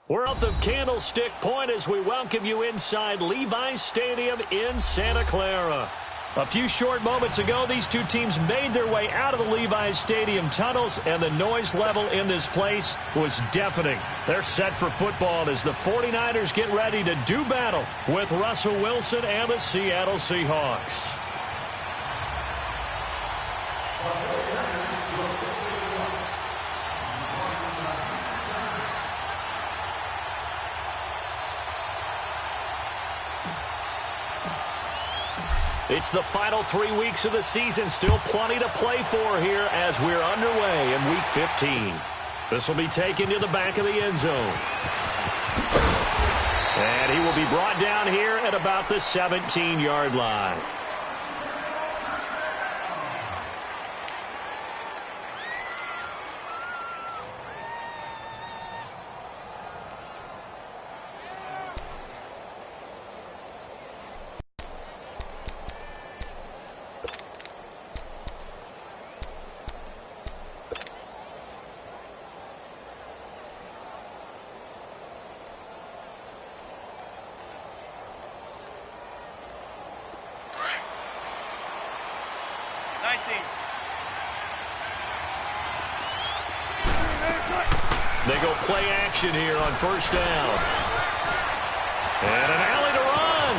We're up the Candlestick Point as we welcome you inside Levi's Stadium in Santa Clara. A few short moments ago, these two teams made their way out of the Levi's Stadium tunnels, and the noise level in this place was deafening. They're set for football as the 49ers get ready to do battle with Russell Wilson and the Seattle Seahawks. It's the final 3 weeks of the season. Still plenty to play for here as we're underway in Week 15. This will be taken to the back of the end zone. And he will be brought down here at about the 17-yard line. They go play action here on first down. And an alley to run.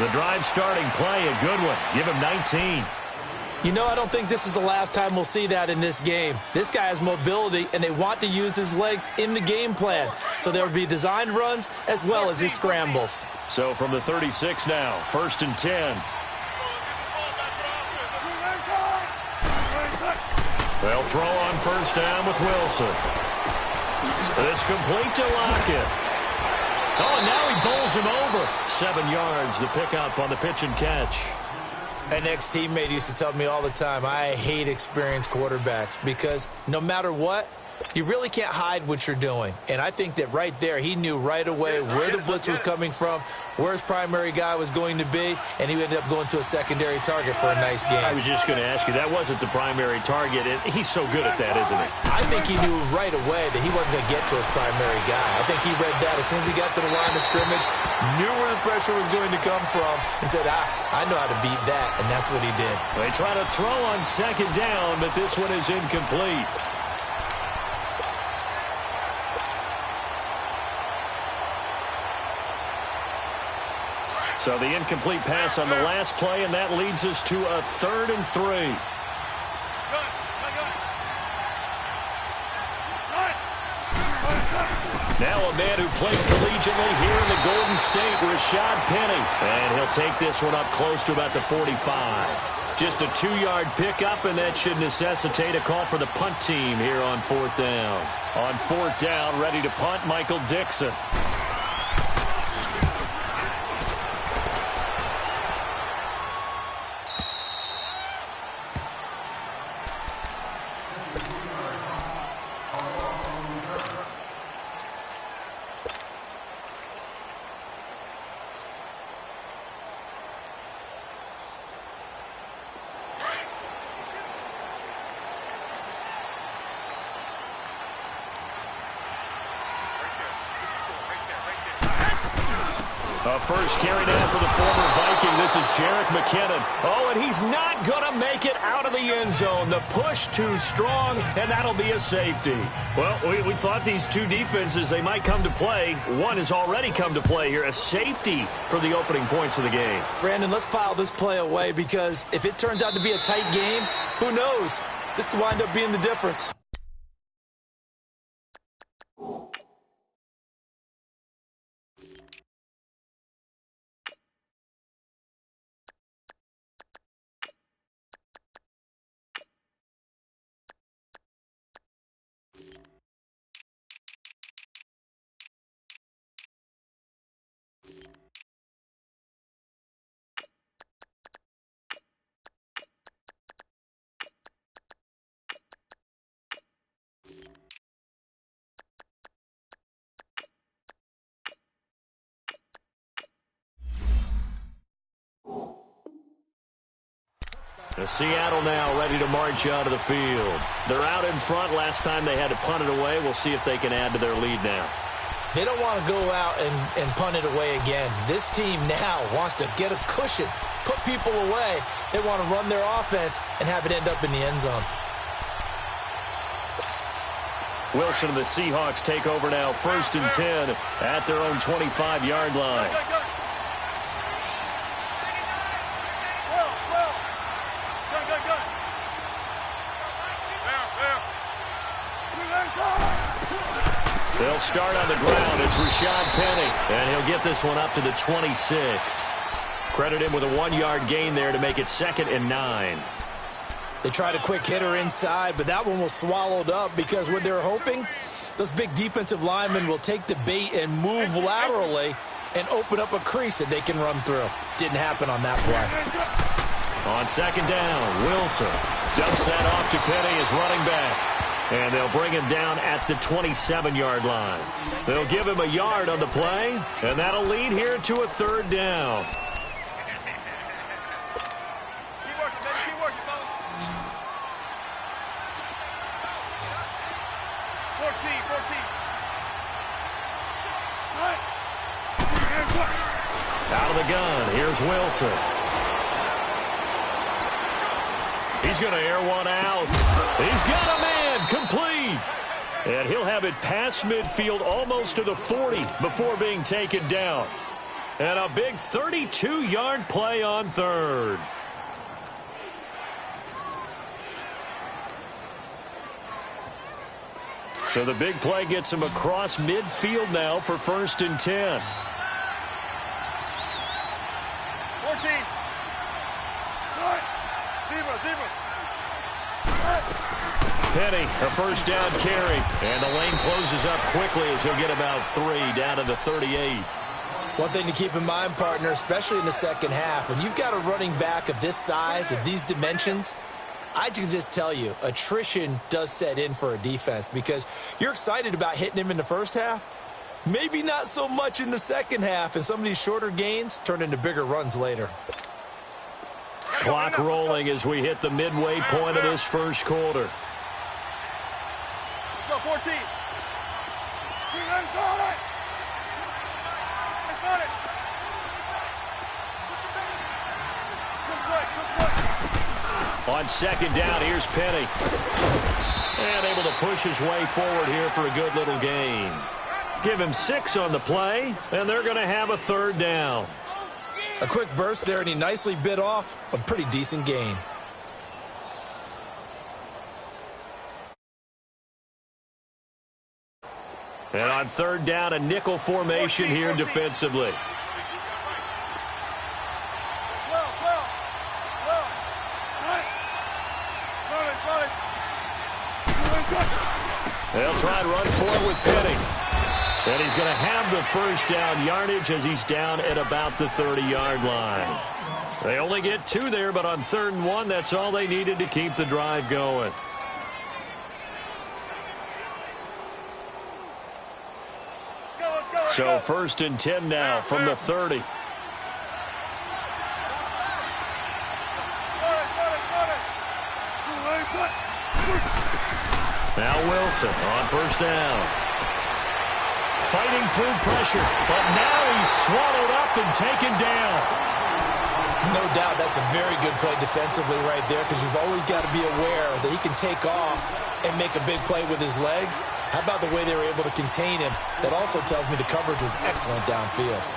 The drive starting play, a good one. Give him 19. You know, I don't think this is the last time we'll see that in this game. This guy has mobility, and they want to use his legs in the game plan. So there will be designed runs as well as his scrambles. So from the 36 now, 1st and 10. They'll throw on first down with Wilson. It's complete to Lockett. Oh, and now he bowls him over. 7 yards, the pickup on the pitch and catch. An ex-teammate used to tell me all the time, I hate experienced quarterbacks because no matter what, you really can't hide what you're doing. And I think that right there, he knew right away where the blitz was coming from, where his primary guy was going to be, and he ended up going to a secondary target for a nice game. I was just going to ask you, that wasn't the primary target, and he's so good at that, isn't he? I think he knew right away that he wasn't going to get to his primary guy. I think he read that as soon as he got to the line of scrimmage, knew where the pressure was going to come from, and said, I know how to beat that, and that's what he did. They try to throw on second down, but this one is incomplete. So the incomplete pass on the last play, and that leads us to a 3rd and 3. Now a man who played collegiately here in the Golden State, Rashad Penny. And he'll take this one up close to about the 45. Just a 2-yard pickup, and that should necessitate a call for the punt team here on 4th down. On 4th down, ready to punt, Michael Dixon. First carry down for the former Viking. This is Jerick McKinnon. Oh, and he's not going to make it out of the end zone. The push too strong, and that'll be a safety. Well, we thought these two defenses, they might come to play. One has already come to play here, a safety for the opening points of the game. Brandon, let's file this play away because if it turns out to be a tight game, who knows? This could wind up being the difference. Seattle now ready to march out of the field. They're out in front. Last time they had to punt it away. We'll see if they can add to their lead now. They don't want to go out and punt it away again. This team now wants to get a cushion, put people away. They want to run their offense and have it end up in the end zone. Wilson and the Seahawks take over now, 1st and 10 at their own 25-yard line. They'll start on the ground. It's Rashad Penny, and he'll get this one up to the 26. Credit him with a 1-yard gain there to make it 2nd and 9. They tried a quick hitter inside, but that one was swallowed up because what they're hoping, those big defensive linemen will take the bait and move laterally and open up a crease that they can run through. Didn't happen on that play. On 2nd down, Wilson dumps that off to Penny as running back. And they'll bring him down at the 27-yard line. They'll give him a yard on the play, and that'll lead here to a 3rd down. Keep working, baby. Keep working, fellas. 14. Out of the gun, here's Wilson. He's going to air one out. He's got a man, complete. And he'll have it past midfield almost to the 40 before being taken down. And a big 32-yard play on 3rd. So the big play gets him across midfield now for 1st and 10. 14. Zebra. Penny, a 1st down carry. And the lane closes up quickly as he'll get about 3 down to the 38. One thing to keep in mind, partner, especially in the second half, when you've got a running back of this size, of these dimensions, I can just tell you, attrition does set in for a defense because you're excited about hitting him in the first half. Maybe not so much in the second half, and some of these shorter gains turn into bigger runs later. Clock rolling as we hit the midway point of this first quarter. Let's go, 14. On 2nd down, here's Penny. And able to push his way forward here for a good little gain. Give him 6 on the play, and they're going to have a 3rd down. A quick burst there, and he nicely bit off a pretty decent gain. And on 3rd down, a nickel formation here defensively. They'll try and run forward with Penny. And he's going to have the 1st down yardage as he's down at about the 30-yard line. They only get 2 there, but on 3rd and 1, that's all they needed to keep the drive going. So 1st and 10 now from the 30. Now Wilson on 1st down. Fighting through pressure, but now he's swallowed up and taken down. No doubt that's a very good play defensively right there because you've always got to be aware that he can take off and make a big play with his legs. How about the way they were able to contain him? That also tells me the coverage was excellent downfield.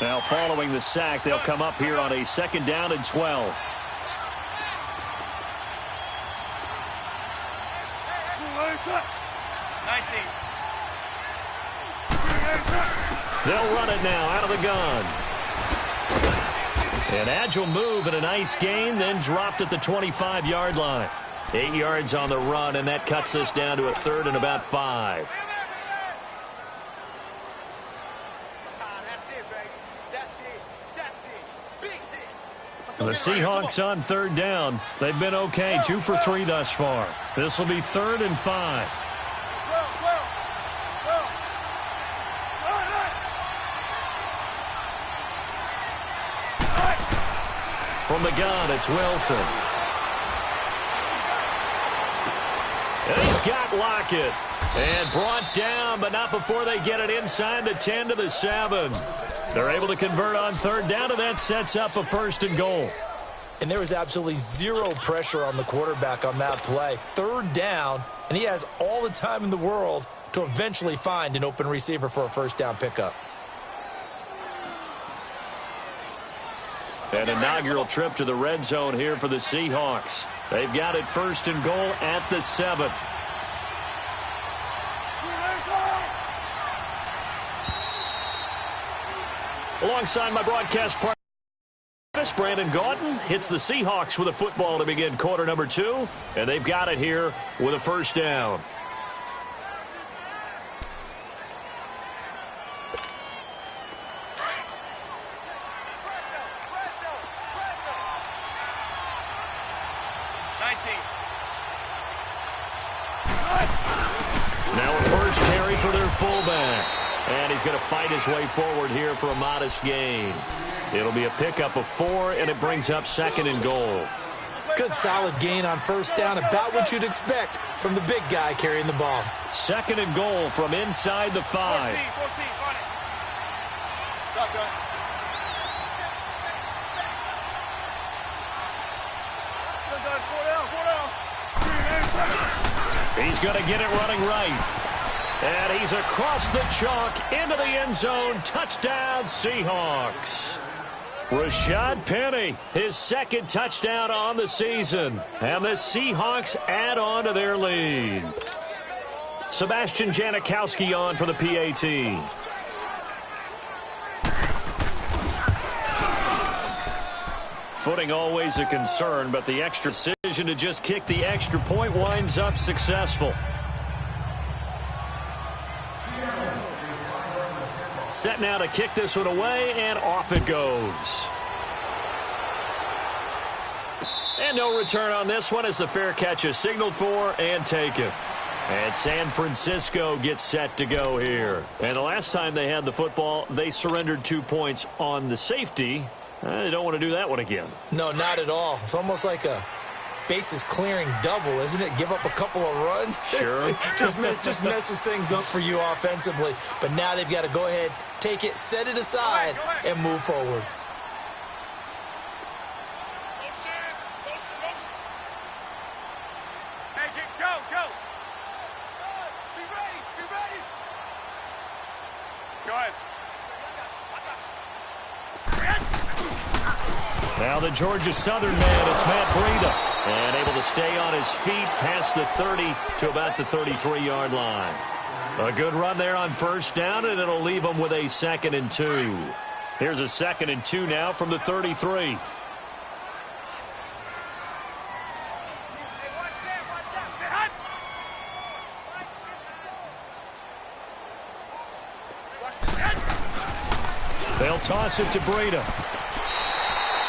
Now following the sack, they'll come up here on a 2nd down and 12. They'll run it now out of the gun. An agile move and a nice gain, then dropped at the 25-yard line. 8 yards on the run, and that cuts us down to a 3rd and about 5. The Seahawks on 3rd down. They've been okay, 2 for 3 thus far. This will be 3rd and 5. From the gun, it's Wilson. And he's got Lockett. And brought down, but not before they get it inside the 10 to the 7. They're able to convert on third down, and that sets up a 1st and goal. And there was absolutely zero pressure on the quarterback on that play. Third down, and he has all the time in the world to eventually find an open receiver for a 1st down pickup. An inaugural trip to the red zone here for the Seahawks. They've got it 1st and goal at the 7. Alongside my broadcast partner, Brandon Gaudin hits the Seahawks with a football to begin quarter number 2, and they've got it here with a 1st down. Now a first carry for their fullback. And he's going to fight his way forward here for a modest gain. It'll be a pickup of 4, and it brings up 2nd and goal. Good solid gain on 1st down, about what you'd expect from the big guy carrying the ball. 2nd and goal from inside the 5. 14, on it. Shotgun. He's going to get it running right. And he's across the chalk into the end zone. Touchdown, Seahawks. Rashad Penny, his 2nd touchdown on the season. And the Seahawks add on to their lead. Sebastian Janikowski on for the PAT. Footing always a concern, but the extra decision to just kick the extra point winds up successful. Set now to kick this one away, and off it goes. And no return on this one as the fair catch is signaled for and taken. And San Francisco gets set to go here. And the last time they had the football, they surrendered 2 points on the safety. They don't want to do that one again. No, not at all. It's almost like a bases clearing double, isn't it? Give up a couple of runs. Sure. just messes things up for you offensively. But now they've got to go ahead, take it, set it aside, and move forward. Take it, go. Be ready. Go ahead. Now the Georgia Southern man, it's Matt Breida. And able to stay on his feet past the 30 to about the 33-yard line. A good run there on 1st down, and it'll leave them with a 2nd and 2. Here's a 2nd and 2 now from the 33. They'll toss it to Breida.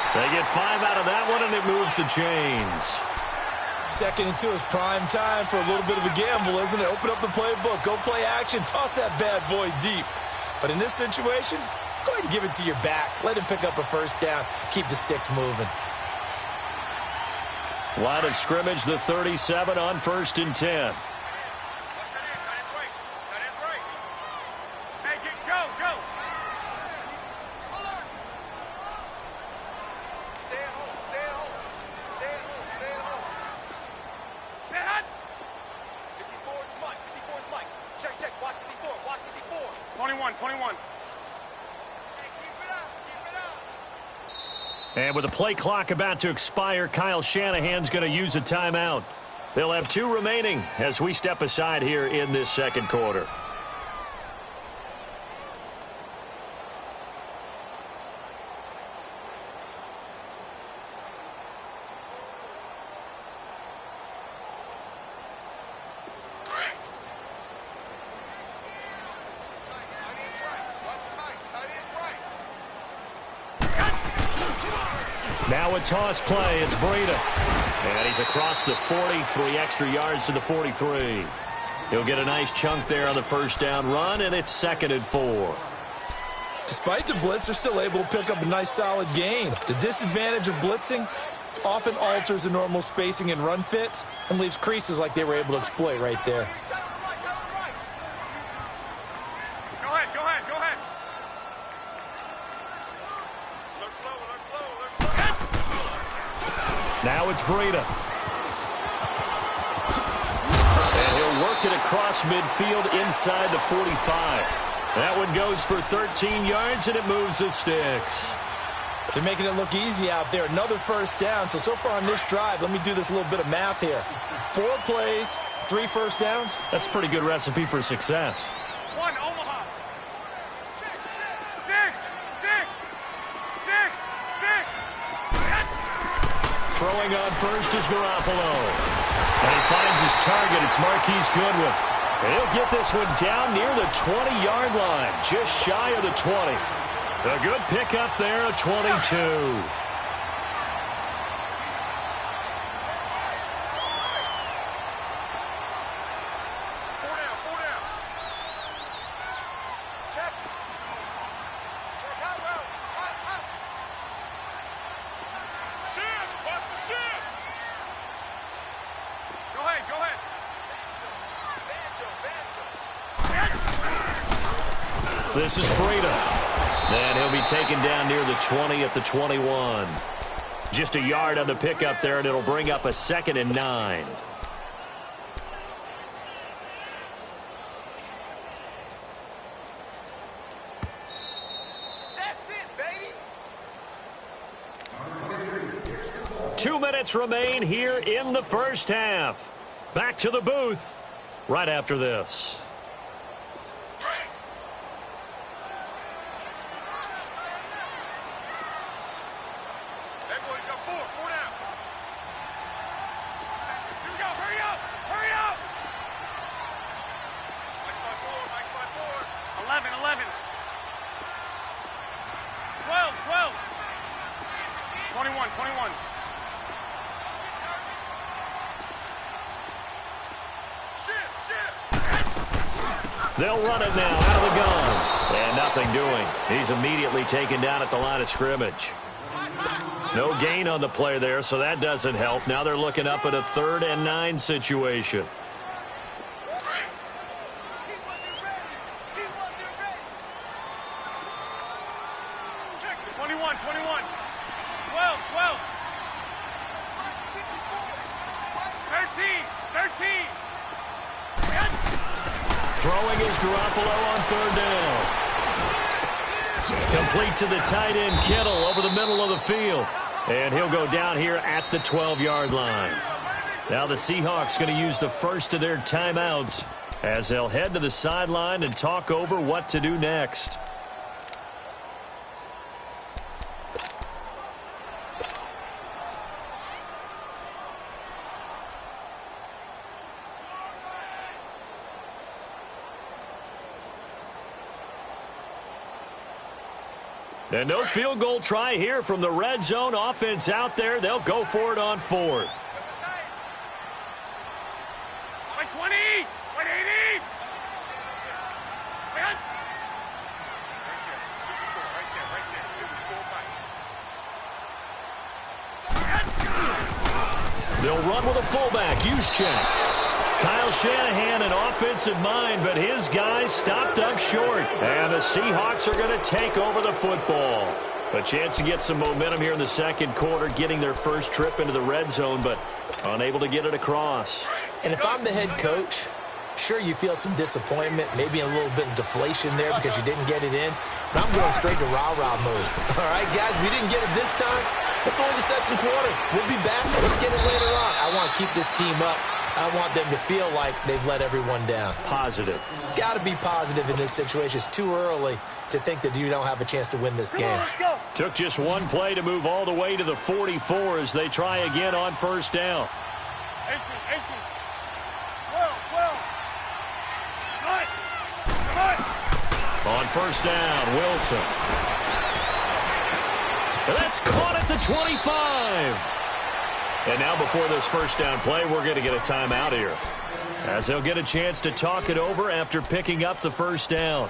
They get 5 out of that one, and it moves the chains. 2nd and 2 is prime time for a little bit of a gamble, isn't it? Open up the playbook, go play action, toss that bad boy deep. But in this situation, go ahead and give it to your back. Let him pick up a 1st down. Keep the sticks moving. Line of scrimmage, the 37 on 1st and 10. And with the play clock about to expire, Kyle Shanahan's going to use a timeout. They'll have 2 remaining as we step aside here in this 2nd quarter. Now a toss play. It's Breida. And he's across the 40, 3 extra yards to the 43. He'll get a nice chunk there on the 1st down run, and it's 2nd and 4. Despite the blitz, they're still able to pick up a nice, solid gain. The disadvantage of blitzing often alters the normal spacing and run fits and leaves creases like they were able to exploit right there. Go ahead. Now it's Breida. And he'll work it across midfield inside the 45. That one goes for 13 yards, and it moves the sticks. They're making it look easy out there. Another first down. So far on this drive, let me do this little bit of math here. 4 plays, 3 first downs. That's a pretty good recipe for success. 1, Omaha. 6. Throwing on first is Garoppolo. And he finds his target. It's Marquise Goodwin. And he'll get this one down near the 20-yard line, just shy of the 20. A good pickup there, a 22. This is Breida. And he'll be taken down near the 20 at the 21. Just a yard on the pickup there, and it'll bring up a 2nd and 9. That's it, baby. 2 minutes remain here in the first half. Back to the booth right after this. They'll run it now out of the gun. And nothing doing. He's immediately taken down at the line of scrimmage. No gain on the play there, so that doesn't help. Now they're looking up at a 3rd and 9 situation. Throwing is Garoppolo on 3rd down. Complete to the tight end, Kittle, over the middle of the field. And he'll go down here at the 12-yard line. Now the Seahawks going to use the first of their timeouts as they'll head to the sideline and talk over what to do next. And no field goal try here from the red zone. Offense out there. They'll go for it on 4th. 120, 180. They'll run with a fullback. Use check. Kyle Shanahan, an offensive mind, but his guys stopped up short. And the Seahawks are going to take over the football. A chance to get some momentum here in the second quarter, getting their first trip into the red zone, but unable to get it across. And if I'm the head coach, sure, you feel some disappointment, maybe a little bit of deflation there because you didn't get it in, but I'm going straight to rah-rah mode. All right, guys, we didn't get it this time. It's only the second quarter. We'll be back. Let's get it later on. I want to keep this team up. I want them to feel like they've let everyone down. Positive. Got to be positive in this situation. It's too early to think that you don't have a chance to win this game. Took just one play to move all the way to the 44 as they try again on first down. 18. 12. On first down, Wilson. And that's caught at the 25. And now before this first down play, we're going to get a timeout here, as they'll get a chance to talk it over after picking up the first down.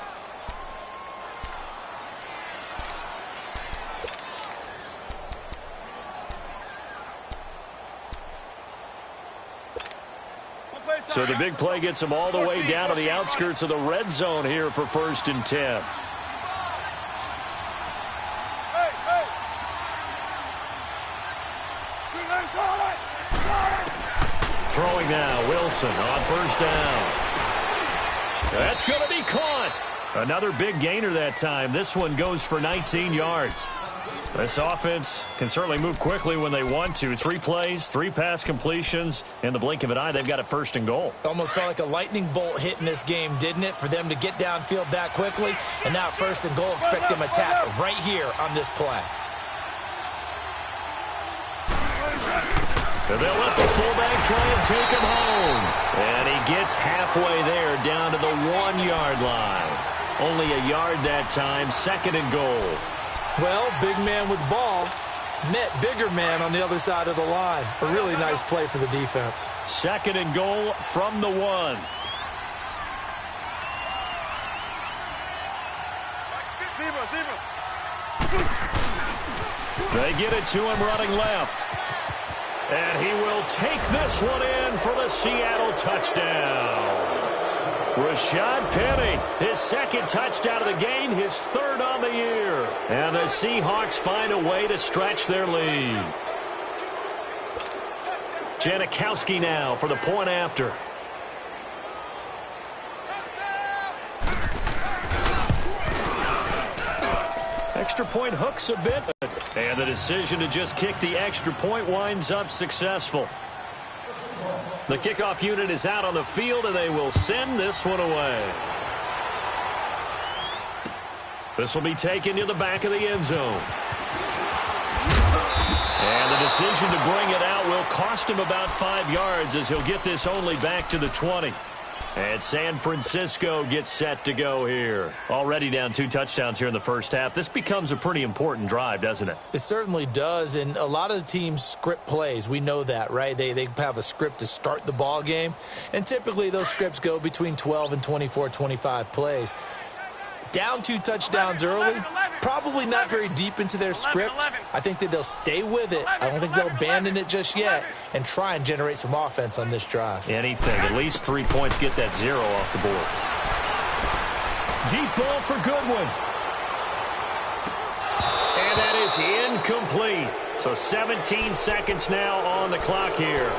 So the big play gets them all the way down to the outskirts of the red zone here for 1st and 10. Throwing now, Wilson on 1st down. That's going to be caught. Another big gainer that time. This one goes for 19 yards. This offense can certainly move quickly when they want to. 3 plays, 3 pass completions. In the blink of an eye, they've got it 1st and goal. Almost felt like a lightning bolt hit in this game, didn't it? For them to get downfield that quickly. And now 1st and goal, expect them to attack right here on this play. And they'll let the fullback try and take him home. And he gets halfway there down to the 1-yard line. Only a yard that time, 2nd and goal. Well, big man with ball met bigger man on the other side of the line. A really nice play for the defense. 2nd and goal from the 1. They get it to him running left. And he will take this one in for the Seattle touchdown. Rashad Penny, his 2nd touchdown of the game, his 3rd on the year. And the Seahawks find a way to stretch their lead. Janikowski now for the point after. Extra point hooks a bit. And the decision to just kick the extra point winds up successful. The kickoff unit is out on the field, and they will send this one away. This will be taken to the back of the end zone. And the decision to bring it out will cost him about 5 yards as he'll get this only back to the 20. And San Francisco gets set to go here. Already down 2 touchdowns here in the first half. This becomes a pretty important drive, doesn't it? It certainly does, and a lot of the teams script plays. We know that, right? They have a script to start the ball game, and typically those scripts go between 12 and 24, 25 plays. Down 2 touchdowns early, probably not very deep into their script. I think that they'll stay with it. I don't think they'll abandon it just yet and try and generate some offense on this drive. Anything. At least 3 points, get that 0 off the board. Deep ball for Goodwin. And that is incomplete. So 17 seconds now on the clock here.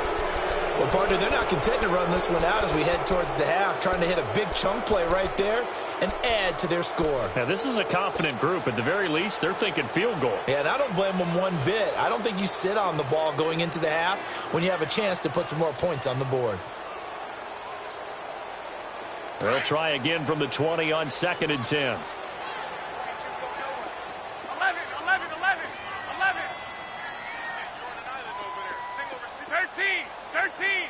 Well, partner, they're not content to run this one out as we head towards the half, trying to hit a big chunk play right there and add to their score. Now, this is a confident group. At the very least, they're thinking field goal. Yeah, and I don't blame them one bit. I don't think you sit on the ball going into the half when you have a chance to put some more points on the board. They'll try again from the 20 on 2nd and 10. 13.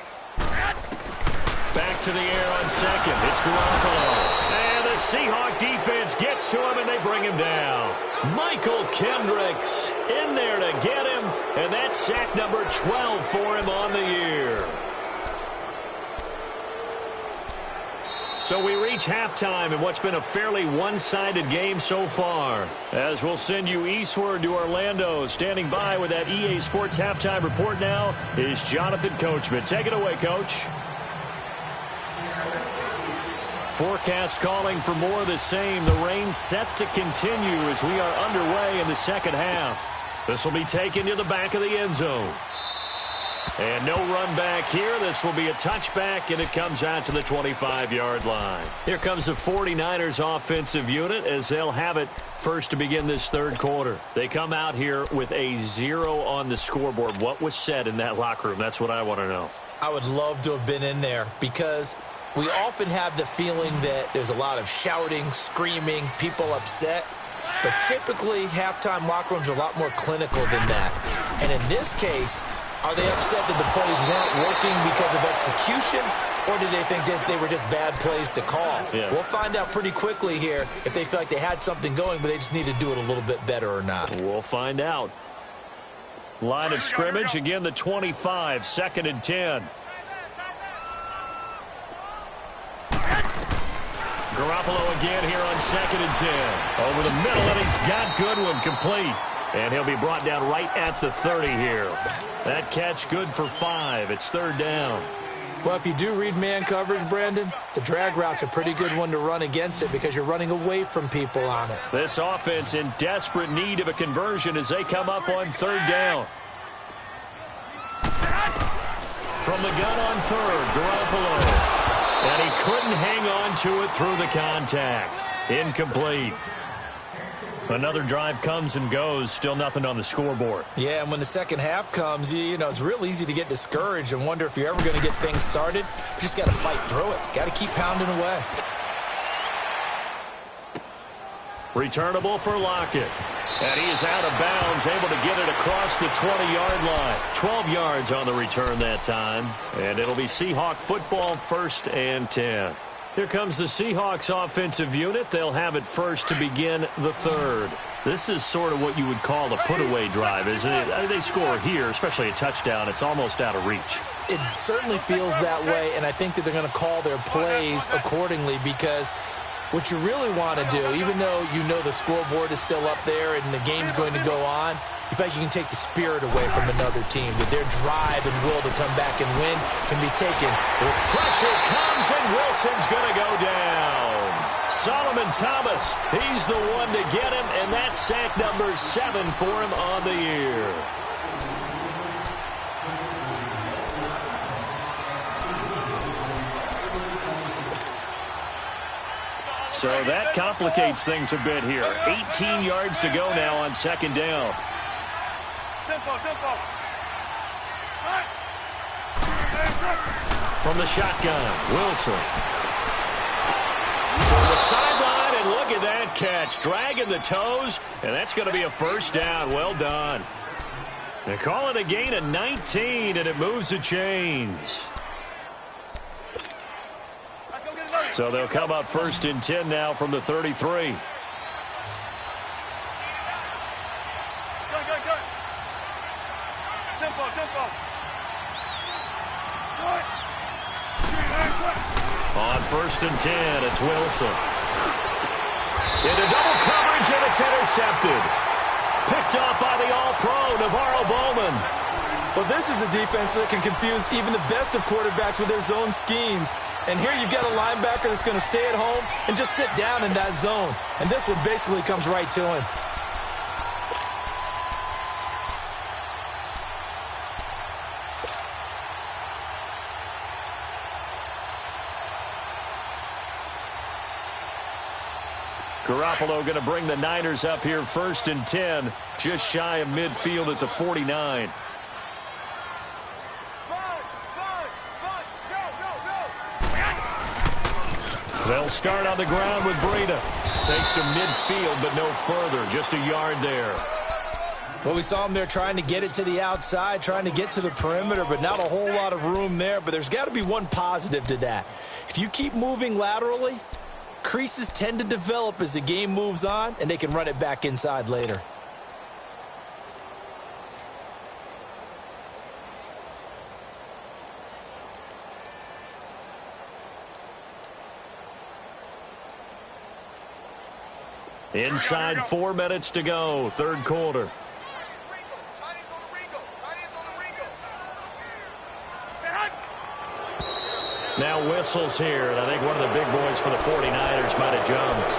Back to the air on 2nd. It's Garoppolo. And the Seahawk defense gets to him, and they bring him down. Michael Kendricks in there to get him, and that's sack number 12 for him on the year. So we reach halftime in what's been a fairly one-sided game so far. As we'll send you eastward to Orlando. Standing by with that EA Sports halftime report now is Jonathan Coachman. Take it away, Coach. Forecast calling for more of the same. The rain set to continue as we are underway in the second half. This will be taken to the back of the end zone. And no run back here. This will be a touchback, and it comes out to the 25-yard line. Here comes the 49ers offensive unit as they'll have it first to begin this third quarter. They come out here with a 0 on the scoreboard. What was said in that locker room? That's what I want to know. I would love to have been in there because we often have the feeling that there's a lot of shouting, screaming, people upset. But typically, halftime locker rooms are a lot more clinical than that. And in this case, are they upset that the plays weren't working because of execution, or did they think they were just bad plays to call? Yeah. We'll find out pretty quickly here if they feel like they had something going, but they just need to do it a little bit better or not. We'll find out. Line of scrimmage, again, the 25, 2nd and 10. Garoppolo again here on 2nd and 10. Over the middle, and he's got Goodwin complete. And he'll be brought down right at the 30 here. That catch good for 5. It's 3rd down. Well, if you do read man coverage, Brandon, the drag route's a pretty good one to run against it because you're running away from people on it. This offense in desperate need of a conversion as they come up on third down. From the gun on third, Garoppolo. And he couldn't hang on to it through the contact. Incomplete. Another drive comes and goes, still nothing on the scoreboard. Yeah, and when the second half comes, you know, it's real easy to get discouraged and wonder if you're ever going to get things started. You just got to fight through it. Got to keep pounding away. Returnable for Lockett. And he is out of bounds, able to get it across the 20-yard line. 12 yards on the return that time. And it'll be Seahawk football, 1st and 10. Here comes the Seahawks offensive unit. They'll have it first to begin the third. This is sort of what you would call a put-away drive, isn't it? They score here, especially a touchdown. It's almost out of reach. It certainly feels that way, and I think that they're going to call their plays accordingly because what you really want to do, even though you know the scoreboard is still up there and the game's going to go on, you feel like you can take the spirit away from another team, that their drive and will to come back and win can be taken. Pressure comes, and Wilson's going to go down. Solomon Thomas, he's the one to get him, and that's sack number 7 for him on the year. So that complicates things a bit here. 18 yards to go now on second down. From the shotgun, Wilson. To the sideline, and look at that catch. Dragging the toes, and that's going to be a first down. Well done. They call it a gain of 19, and it moves the chains. So they'll come up 1st and 10 now from the 33. On 1st and 10, it's Wilson. Into double coverage, and it's intercepted. Picked off by the All-Pro, Navarro Bowman. Well, this is a defense that can confuse even the best of quarterbacks with their zone schemes. And here you've got a linebacker that's going to stay at home and just sit down in that zone. And this one basically comes right to him. Garoppolo going to bring the Niners up here 1st and 10, just shy of midfield at the 49. They'll start on the ground with Breida. Takes to midfield, but no further. Just a yard there. Well, we saw him there trying to get it to the outside, trying to get to the perimeter, but not a whole lot of room there. But there's got to be one positive to that. If you keep moving laterally, creases tend to develop as the game moves on, and they can run it back inside later. Inside 4 minutes to go, third quarter. Now whistles here, and I think one of the big boys for the 49ers might have jumped.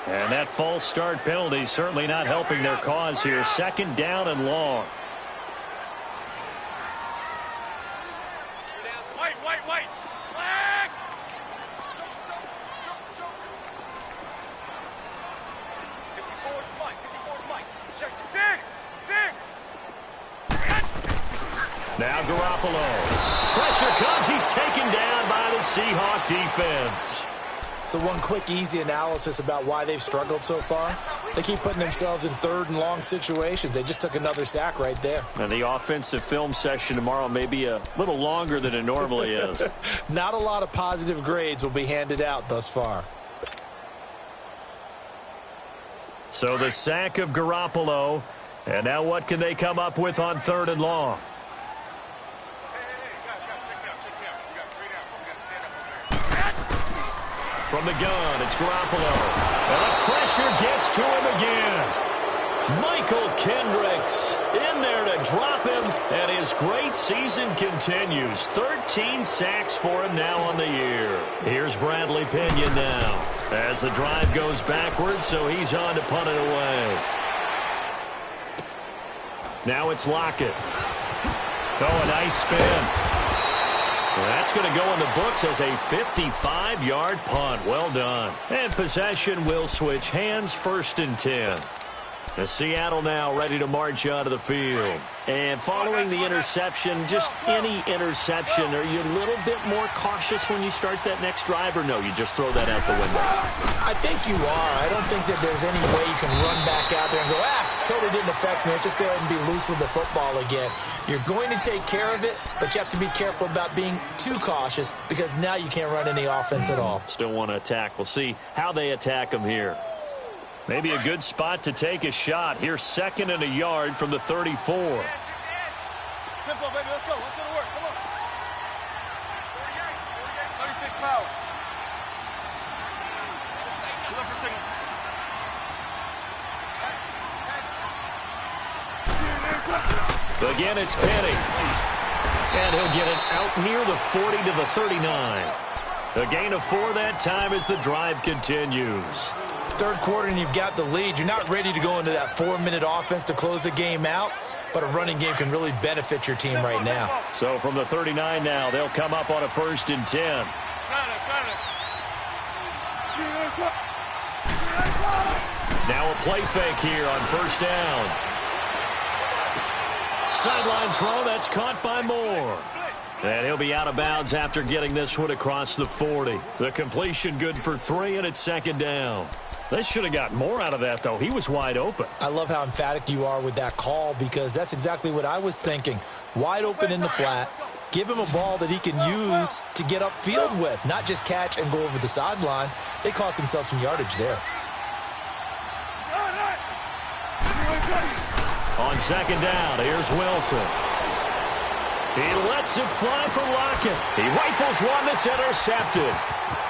And that false start penalty certainly not helping their cause here. 2nd down and long. Wait. Flag! Now Garoppolo. Pressure comes. He's taken down by the Seahawk defense. So one quick, easy analysis about why they've struggled so far. They keep putting themselves in 3rd and long situations. They just took another sack right there. And the offensive film session tomorrow may be a little longer than it normally is. Not a lot of positive grades will be handed out thus far. So the sack of Garoppolo, And now what can they come up with on 3rd and long? From the gun, it's Garoppolo. And the pressure gets to him again. Michael Kendricks in there to drop him, and his great season continues. 13 sacks for him now on the year. Here's Bradley Pinion now as the drive goes backwards, so he's on to punt it away. Now it's Lockett. Oh, a nice spin. That's going to go in the books as a 55-yard punt. Well done. And possession will switch hands, 1st and 10. Seattle now ready to march onto the field. And following the interception, just any interception, are you a little bit more cautious when you start that next drive, or no, you just throw that out the window? I think you are. I don't think that there's any way you can run back out there and go, totally didn't affect me. Let's just go ahead and be loose with the football again. You're going to take care of it, but you have to be careful about being too cautious because now you can't run any offense at all. Still want to attack. We'll see how they attack them here. Maybe a good spot to take a shot. Here's 2nd and a yard from the 34. Tempo, baby. Let's go. Let's go to work. Come on. 36 power. Look for signals. Again, it's Penny. And he'll get it out near the 40 to the 39. A gain of 4 that time as the drive continues. 3rd quarter and you've got the lead. You're not ready to go into that 4-minute offense to close the game out, but a running game can really benefit your team right now. So from the 39 now, they'll come up on a 1st and 10. Now a play fake here on 1st down. Sideline throw, that's caught by Moore. And he'll be out of bounds after getting this one across the 40. The completion good for 3, and it's 2nd down. They should have got more out of that, though. He was wide open. I love how emphatic you are with that call because that's exactly what I was thinking. Wide open in the flat. Give him a ball that he can use to get upfield with, not just catch and go over the sideline. They cost themselves some yardage there. On 2nd down, here's Wilson. He lets it fly for Lockett. He rifles one that's intercepted.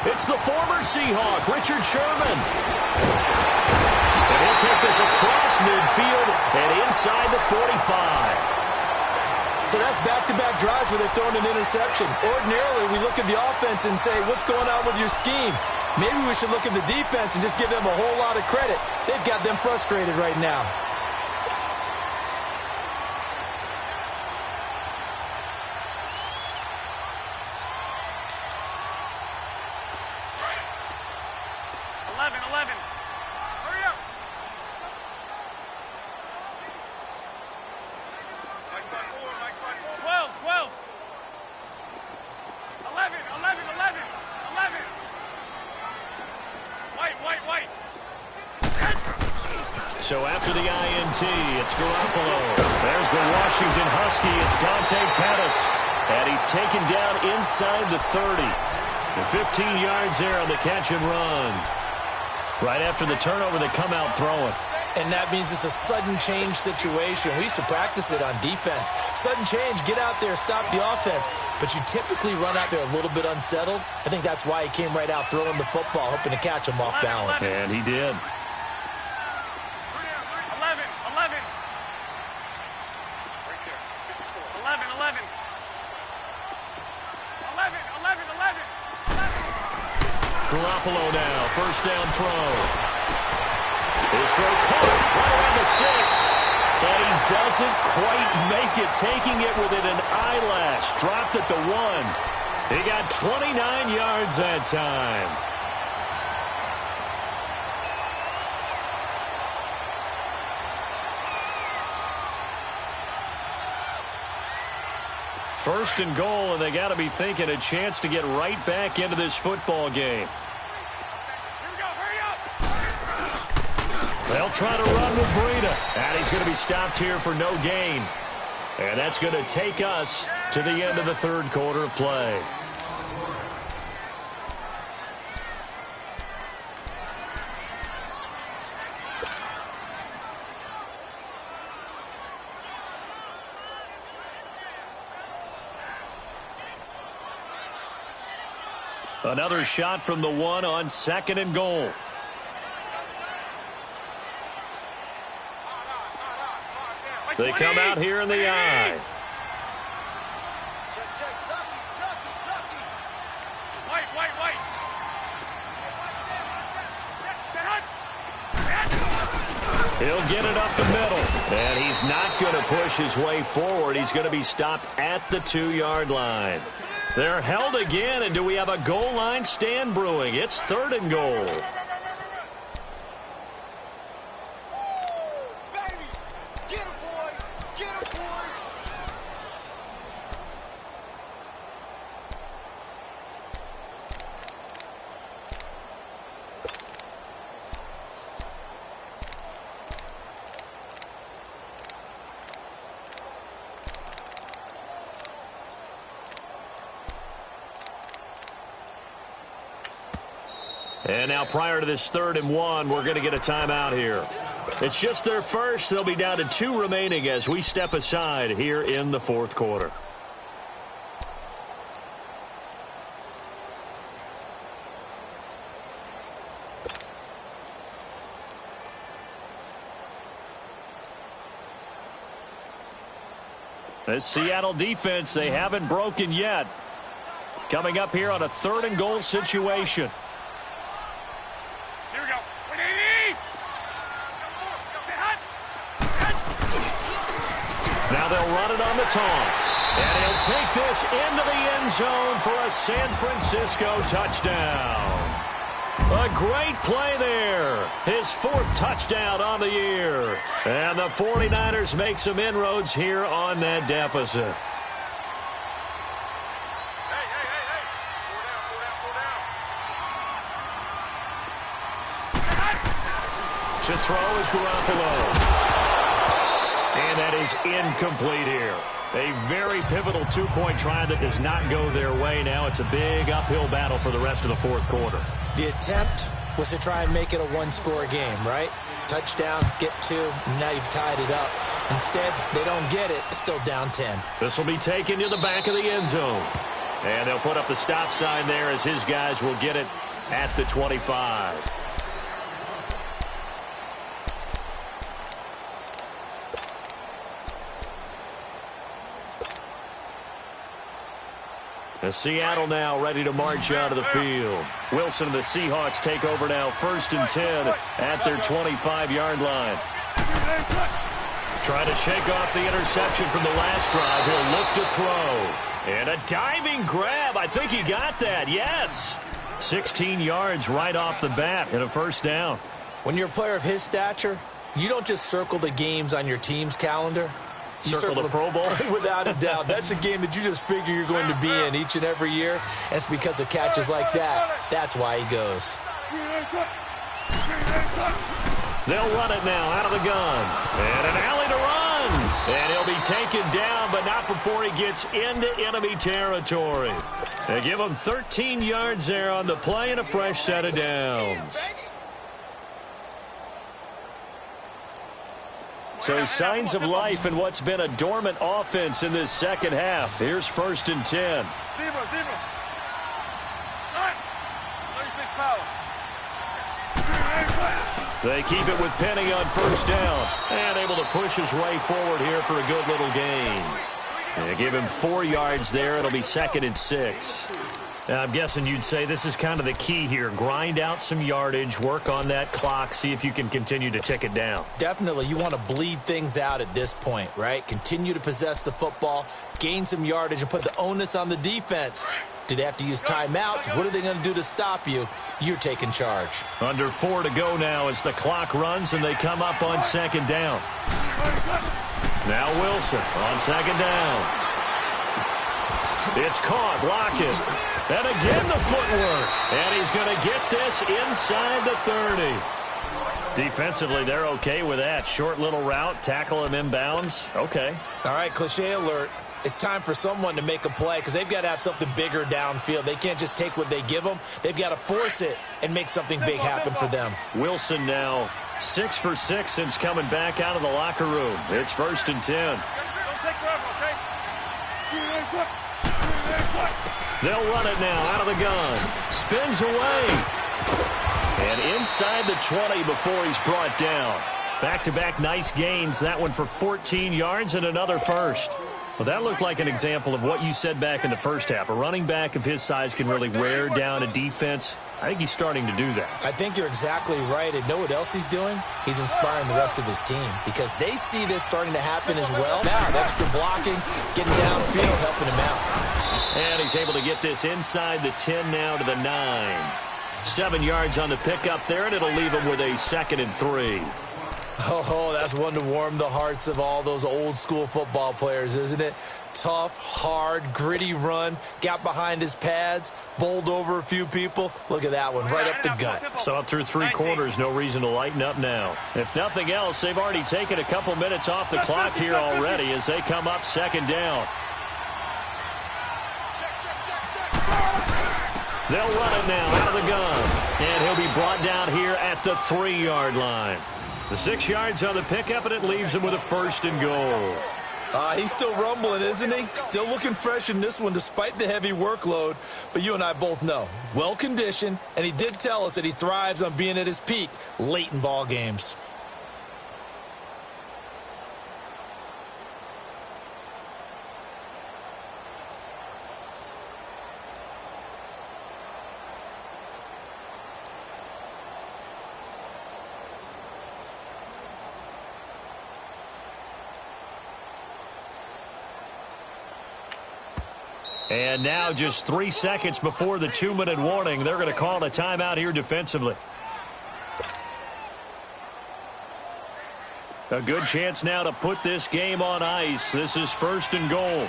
It's the former Seahawk, Richard Sherman. And he'll take this across midfield and inside the 45. So that's back-to-back drives where they've thrown an interception. Ordinarily, we look at the offense and say, what's going on with your scheme? Maybe we should look at the defense and just give them a whole lot of credit. They've got them frustrated right now. So after the INT, it's Garoppolo. There's the Washington Husky. It's Dante Pettis. And he's taken down inside the 30. And 15 yards there on the catch and run. Right after the turnover, they come out throwing. And that means it's a sudden change situation. We used to practice it on defense. Sudden change, get out there, stop the offense. But you typically run out there a little bit unsettled. I think that's why he came right out throwing the football, hoping to catch him off balance. And he did. 11. Garoppolo now, 1st down throw. His throw caught right around the 6. And he doesn't quite make it, taking it within an eyelash. Dropped at the 1. He got 29 yards that time. First and goal, and they got to be thinking a chance to get right back into this football game. Here we go, hurry up! They'll try to run with Breida. And he's going to be stopped here for no gain. And that's going to take us to the end of the 3rd quarter of play. Another shot from the one on 2nd and goal. They come out here in the I. He'll get it up the middle. And he's not going to push his way forward. He's going to be stopped at the 2-yard line. They're held again, and do we have a goal line stand brewing? It's 3rd and goal. And now prior to this 3rd and 1, we're going to get a timeout here. It's just their first. They'll be down to 2 remaining as we step aside here in the 4th quarter. This Seattle defense, they haven't broken yet. Coming up here on a 3rd and goal situation. Now they'll run it on the toss. And he'll take this into the end zone for a San Francisco touchdown. A great play there. His 4th touchdown on the year. And the 49ers make some inroads here on that deficit. To throw is Garoppolo. And that is incomplete here. A very pivotal 2-point try that does not go their way. Now it's a big uphill battle for the rest of the 4th quarter. The attempt was to try and make it a 1-score game, right? Touchdown, get 2, and now you've tied it up. Instead, they don't get it, still down 10. This will be taken to the back of the end zone. And they'll put up the stop sign there as his guys will get it at the 25. And Seattle now ready to march out of the field. Wilson and the Seahawks take over now 1st and 10 at their 25-yard line. Trying to shake off the interception from the last drive. He'll look to throw. And a diving grab. I think he got that. Yes. 16 yards right off the bat and a 1st down. When you're a player of his stature, you don't just circle the games on your team's calendar. You circle the Pro Bowl? Without a doubt. That's a game that you just figure you're going to be in each and every year. And it's because of catches like that. That's why he goes. They'll run it now out of the gun. And an alley to run. And he'll be taken down, but not before he gets into enemy territory. They give him 13 yards there on the play and a fresh set of downs. So signs of life in what's been a dormant offense in this 2nd half. Here's 1st and 10. They keep it with Penny on 1st down. And able to push his way forward here for a good little gain. They give him 4 yards there. It'll be 2nd and 6. Now, I'm guessing you'd say this is kind of the key here. Grind out some yardage, work on that clock, see if you can continue to tick it down. Definitely. You want to bleed things out at this point, right? Continue to possess the football, gain some yardage, and put the onus on the defense. Do they have to use timeouts? What are they going to do to stop you? You're taking charge. Under 4 to go now as the clock runs, and they come up on 2nd down. Now Wilson on 2nd down. It's caught, blocking. And again the footwork. And he's going to get this inside the 30. Defensively, they're okay with that. Short little route, tackle him inbounds. Okay. All right, cliche alert. It's time for someone to make a play because they've got to have something bigger downfield. They can't just take what they give them. They've got to force it and make something big happen for them. Wilson now 6 for 6 since coming back out of the locker room. It's 1st and 10. Don't take forever, okay? They'll run it now out of the gun. Spins away. And inside the 20 before he's brought down. Back-to-back nice gains. That one for 14 yards and another first. Well, that looked like an example of what you said back in the first half. A running back of his size can really wear down a defense. I think he's starting to do that. I think you're exactly right. And know what else he's doing? He's inspiring the rest of his team because they see this starting to happen as well. Now, extra blocking, getting downfield, helping him out. And he's able to get this inside the 10 now to the 9. 7 yards on the pickup there, and it'll leave him with a 2nd and 3. Oh, that's one to warm the hearts of all those old-school football players, isn't it? Tough, hard, gritty run, got behind his pads, bowled over a few people. Look at that one, right up the gut. So up through 3 quarters, no reason to lighten up now. If nothing else, they've already taken a couple minutes off the clock here already as they come up 2nd down. They'll run it now out of the gun. And he'll be brought down here at the 3-yard line. The 6 yards on the pickup, and it leaves him with a 1st and goal. He's still rumbling, isn't he? Still looking fresh in this one despite the heavy workload. But you and I both know, well-conditioned, and he did tell us that he thrives on being at his peak late in ball games. And now just 3 seconds before the 2-minute warning, they're going to call a timeout here defensively. A good chance now to put this game on ice. This is 1st and goal.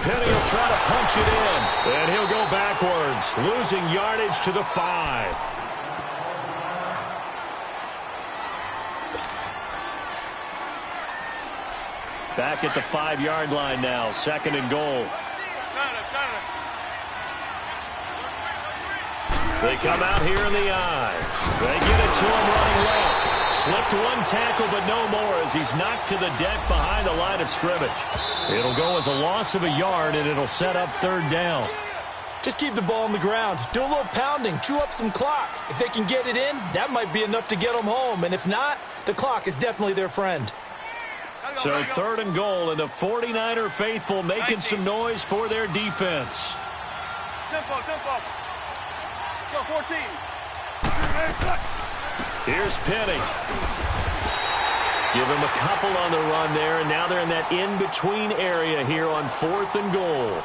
Penny will try to punch it in, and he'll go backwards, losing yardage to the 5. Back at the 5-yard line now, 2nd and goal. They come out here in the eye. They get it to him running left. Slipped one tackle, but no more as he's knocked to the deck behind the line of scrimmage. It'll go as a loss of a yard, and it'll set up 3rd down. Just keep the ball on the ground. Do a little pounding. Chew up some clock. If they can get it in, that might be enough to get them home. And if not, the clock is definitely their friend. So 3rd and goal, and the 49er faithful making some noise for their defense. Tempo. Let's go, 14. Here's Penny. Give him a couple on the run there, and now they're in that in-between area here on 4th and goal.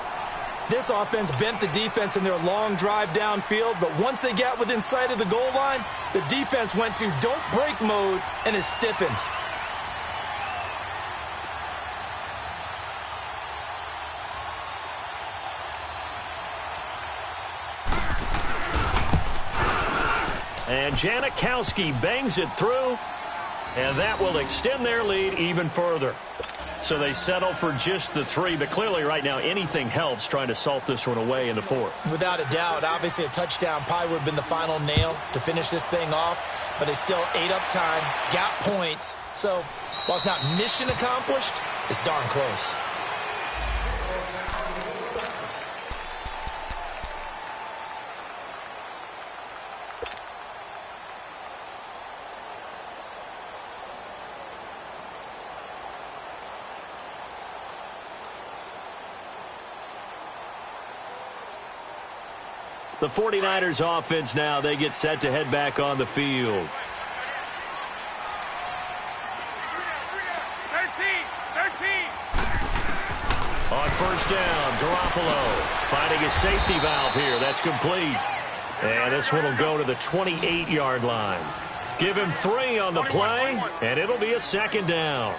This offense bent the defense in their long drive downfield, but once they got within sight of the goal line, the defense went to don't break mode and is stiffened. And Janikowski bangs it through, and that will extend their lead even further. So they settle for just the 3, but clearly right now anything helps trying to salt this one away in the 4th. Without a doubt, obviously a touchdown probably would have been the final nail to finish this thing off, but it's still ate up time, got points. So while it's not mission accomplished, it's darn close. The 49ers offense now, they get set to head back on the field. 13. On 1st down, Garoppolo finding a safety valve here. That's complete. And this one will go to the 28-yard line. Give him 3 on the play, and it'll be a 2nd down.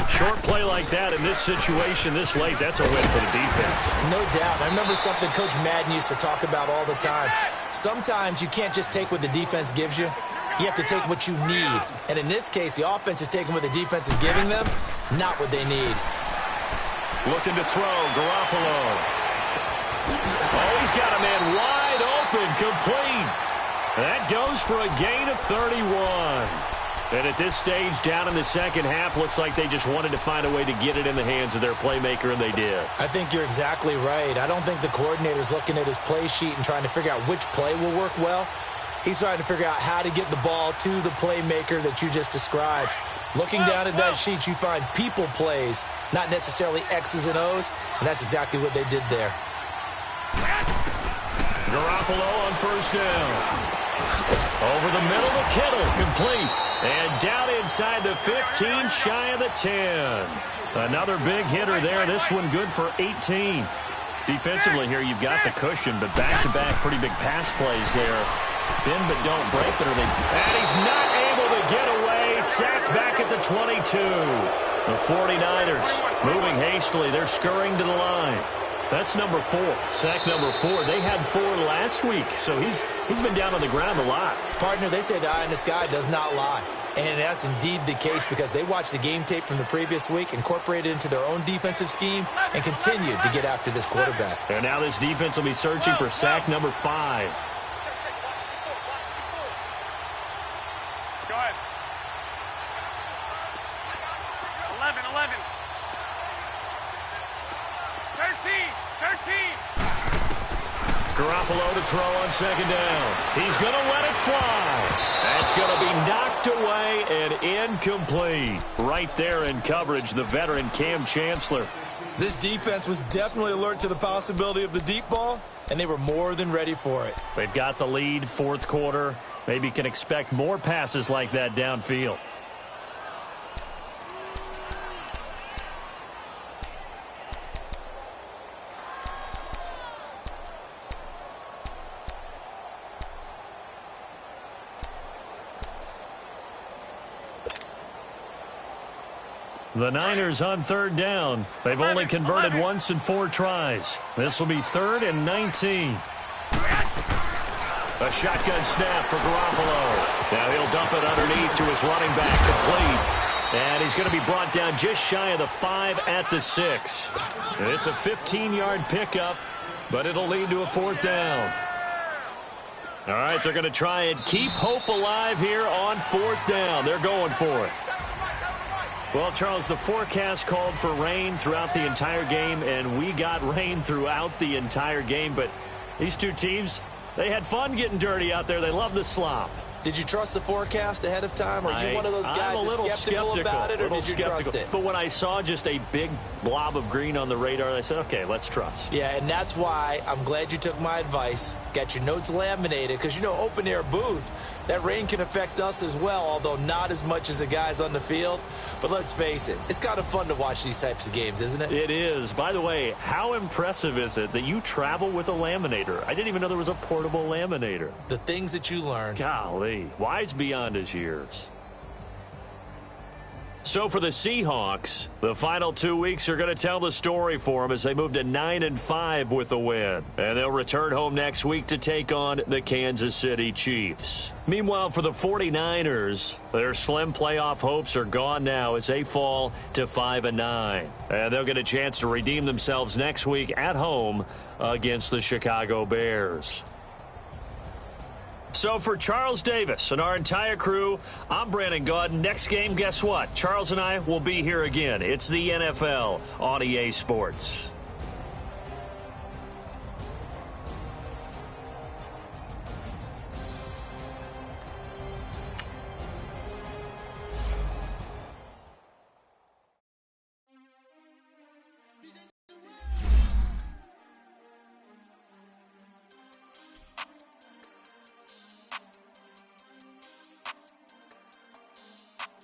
Short play like that in this situation this late, that's a win for the defense. No doubt. I remember something Coach Madden used to talk about all the time. Sometimes you can't just take what the defense gives you. You have to take what you need. And in this case, the offense is taking what the defense is giving them, not what they need. Looking to throw, Garoppolo. Oh, he's got a man wide open, complete. That goes for a gain of 31. And at this stage, down in the second half, looks like they just wanted to find a way to get it in the hands of their playmaker, and they did. I think you're exactly right. I don't think the coordinator's looking at his play sheet and trying to figure out which play will work well. He's trying to figure out how to get the ball to the playmaker that you just described. Looking down at that sheet, you find people plays, not necessarily X's and O's, and that's exactly what they did there. Garoppolo on first down. Over the middle to Kittle, complete. And down inside the 15, shy of the 10. Another big hitter there. This one good for 18. Defensively here, you've got the cushion, but back-to-back pretty big pass plays there. Bend but don't break, but are they? And he's not able to get away. Sacked back at the 22. The 49ers moving hastily. They're scurrying to the line. That's number 4. Sack number 4. They had 4 last week, so he's been down on the ground a lot. Partner, they say the eye in the sky does not lie. And that's indeed the case because they watched the game tape from the previous week, incorporated it into their own defensive scheme, and continued to get after this quarterback. And now this defense will be searching for sack number 5. Go ahead. 11. 13. Garoppolo to throw on second down. He's going to let it fly. That's going to be knocked away and incomplete. Right there in coverage, the veteran Cam Chancellor. This defense was definitely alert to the possibility of the deep ball, and they were more than ready for it. They've got the lead, fourth quarter. Maybe can expect more passes like that downfield. The Niners on third down. They've only converted once in 4 tries. This will be 3rd and 19. A shotgun snap for Garoppolo. Now he'll dump it underneath to his running back, complete. And he's going to be brought down just shy of the 5 at the 6. It's a 15-yard pickup, but it'll lead to a 4th down. All right, they're going to try and keep hope alive here on 4th down. They're going for it. Well, Charles, the forecast called for rain throughout the entire game, and we got rain throughout the entire game. But these two teams, they had fun getting dirty out there. They love the slop. Did you trust the forecast ahead of time? Are you one of those guys that's skeptical about it, or did you trust it? But when I saw just a big blob of green on the radar, I said, okay, let's trust. Yeah, and that's why I'm glad you took my advice. Got your notes laminated, because, you know, open-air booth, that rain can affect us as well, although not as much as the guys on the field. But let's face it, it's kind of fun to watch these types of games, isn't it? It is. By the way, how impressive is it that you travel with a laminator? I didn't even know there was a portable laminator. The things that you learn. Golly, wise beyond his years. So for the Seahawks, the final 2 weeks are going to tell the story for them as they move to 9-5 with a win. And they'll return home next week to take on the Kansas City Chiefs. Meanwhile, for the 49ers, their slim playoff hopes are gone now as they fall to 5-9. And they'll get a chance to redeem themselves next week at home against the Chicago Bears. So for Charles Davis and our entire crew, I'm Brandon Gaudin. Next game, guess what? Charles and I will be here again. It's the NFL on EA Sports.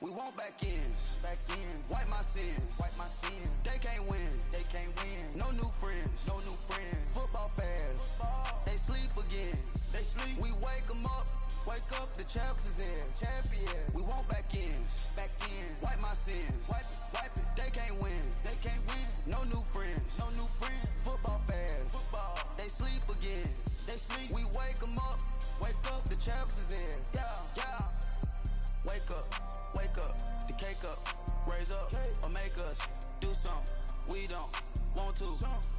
We want back ends. Wipe my sins. They can't win. No new friends. Football fans. They sleep again. We wake them up. The champs is in. We want back ends. Wipe my sins. Wipe it. They can't win. No new friends. Football fans. They sleep again. We wake them up. The champs is in. Yeah. Wake up, the cake up, raise up, or make us do something we don't want to.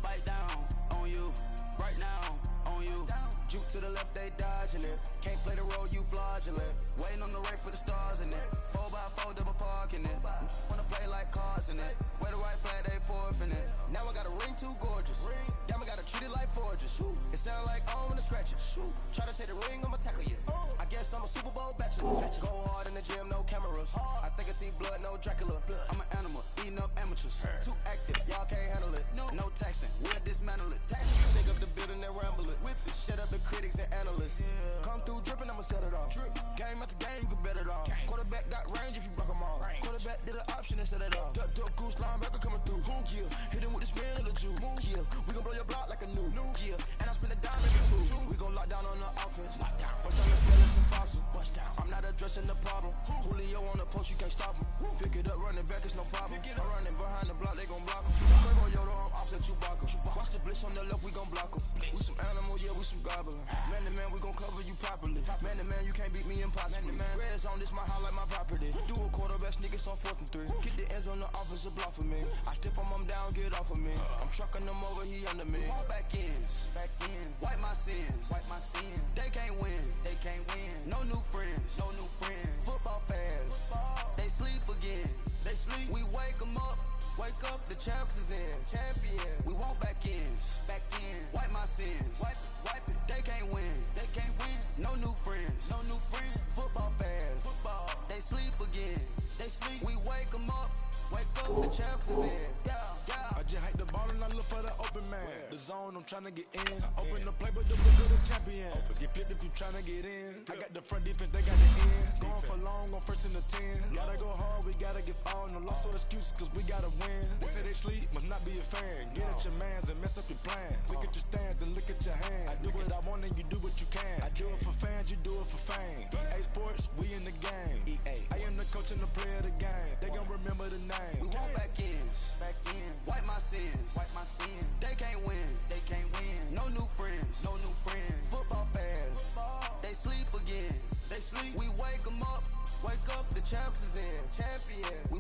Bite down on you, right now on you. Juke to the left, they dodging it. Can't play the role, you fraudulent. Waiting on the right for the stars in it. 4x4 double parking it. Wanna play like cars in it. Wear the white flag, they forfeit it. Now I got a ring too gorgeous. Diamond gotta treat it like forges. It sound like I wanna scratch it. Try to take the ring, I'ma tackle you. I guess I'm a Super Bowl bachelor. Go hard in the gym, no cameras. I think I see blood, no Dracula. I'm an animal, eating up amateurs. Too active, y'all can't handle it. No taxing, we'll dismantle it. Take up the building and ramble it. Whip it, shut up the critics and analysts. Come through dripping, I'ma set it off. Game after game, you can bet it off. Quarterback got range if you block them all. Quarterback did an option and set it off. Duck goose linebacker coming through. Yeah, hit him with the spin of the juice. Yeah, we gon' blow your block like a new. Yeah, and I spin a dime in the two. We gon' lock down on the offense. Bust down the skeleton fossil. Bust down. I'm not addressing the problem. Julio on the post, you can't stop him. Pick it up, running back, it's no problem. I'm running behind the block, they gon' block him. Go Yoda, I'm offset Chewbacca. Watch the blitz on the left, we gon' block him. We some animal, yeah, we some goblin. Man to man, we gon' cover you properly. Man to man, you can't beat me impossibly. Red zone, this my highlight, my property. Do a quarterback, niggas on 4th and 3. Get the ends on the offensive block for me. I stiff him down, get off of me. I'm trucking them over, he under me. All back ends, wipe my sins, They can't win, No new friends, Football fans, they sleep again. We wake them up. Wake up, the champs is in. Champion. We want back ends. Wipe my sins. Wipe it. They can't win. No new friends. Football fans. They sleep again. We wake them up. Wake up, the champs is in. Yeah. I just hike the ball and I look for the open man. The zone, I'm trying to get in. Open the play, but the look of the champion. Get flipped if you trying to get in. I got the front defense, they got the end. Going for long, on 1st and the 10. Gotta go hard, we gotta get all. No loss or excuses, cause we gotta win. They say they sleep, must not be a fan. Get at your mans and mess up your plans. Look at your stands and look at your hands. I do what I want and you do what you can. I do it for fans, you do it for fame. EA Sports, we in the game. I am the coach and the player of the game. They gon' remember the name. We want back ends. Wipe my sins. They can't win. No new friends. Football fans. They sleep again. We wake them up. Wake up, the champs is in. Champion. We